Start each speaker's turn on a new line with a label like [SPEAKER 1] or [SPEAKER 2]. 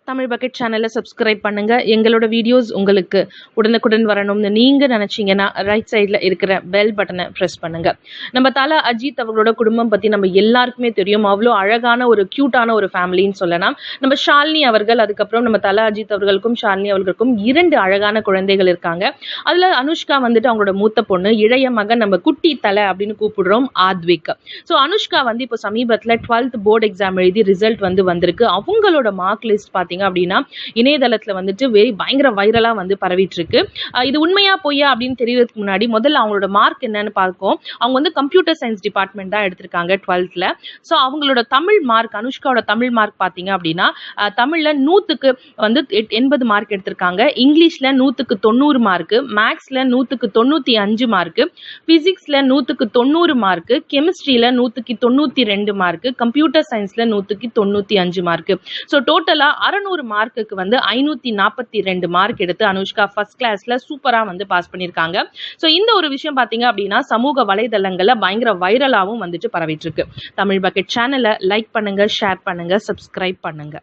[SPEAKER 1] Tamil bucket சேனலை subscribe பண்ணுங்க. எங்களோட வீடியோஸ் உங்களுக்கு உடனுக்குடன் வரணும்னு நீங்க நினைச்சீங்கன்னா ரைட் சைடில் இருக்கிற பெல் பட்டனை ப்ரெஸ் பண்ணுங்க. நம்ம தல அஜித் அவர்களோட குடும்பம் பத்தி நம்ம எல்லாருக்குமே தெரியும். அவ்வளோ அழகான ஒரு கியூட்டான ஒரு ஃபேமிலின்னு சொல்லலாம். நம்ம ஷாலினி அவர்கள், அதுக்கப்புறம் நம்ம தல அஜித் அவர்களுக்கும் ஷாலினி அவர்களுக்கும் 2 அழகான குழந்தைகள் இருக்காங்க. அதுல அனுஷ்கா வந்துட்டு அவங்களோட மூத்த பொண்ணு, இளைய மகன் நம்ம குட்டி தலை அப்படின்னு கூப்பிடுறோம் ஆத்விக். ஸோ அனுஷ்கா வந்து இப்போ சமீபத்தில் 12th போர்டு எக்ஸாம் எழுதி ரிசல்ட் வந்திருக்கு. அவங்களோட மார்க் லிஸ்ட் பார்த்தீங்க அப்படின்னா இணையதளத்துல வந்துட்டு பயங்கர வைரலா வந்து பரவிட்டு இருக்கு. இது உண்மையா பொய்யா அப்படின்னு தெரியறதுக்கு முன்னாடி முதல்ல அவங்களோட மார்க் என்னன்னு பார்ப்போம். அவங்க வந்து கம்ப்யூட்டர் சயின்ஸ் டிபார்ட்மெண்ட் தான் எடுத்திருக்காங்க 12th. ஸோ அவங்களோட தமிழ் மார்க், அனுஷ்காவோட தமிழ் மார்க் பார்த்தீங்க அப்படின்னா தமிழ்ல 100க்கு வந்து 80 மார்க் எடுத்திருக்காங்க. இங்கிலீஷ்ல 100க்கு 90 மார்க், மேக்ஸ்ல 100க்கு 95 மார்க், பிசிக்ஸ்ல 100க்கு 90 மார்க், கெமிஸ்ட்ரியில 100க்கு 92 மார்க், கம்ப்யூட்டர் சயின்ஸ்ல 100க்கு 95 மார்க். ஸோ டோட்டலா 600 மார்க்குக்கு வந்து 542 மார்க் எடுத்து அனுஷ்கா ஃபர்ஸ்ட் கிளாஸ்ல சூப்பரா வந்து பாஸ் பண்ணியிருக்காங்க. ஸோ இந்த ஒரு விஷயம் பார்த்தீங்க அப்படின்னா சமூக வலைதளங்கள்ல பயங்கர வைரலாகவும் வந்துட்டு பரவிட்டு இருக்கு. தமிழ் பக்கெட் சேனலை லைக் பண்ணுங்க, ஷேர் பண்ணுங்க, சப்ஸ்கிரைப் பண்ணுங்க.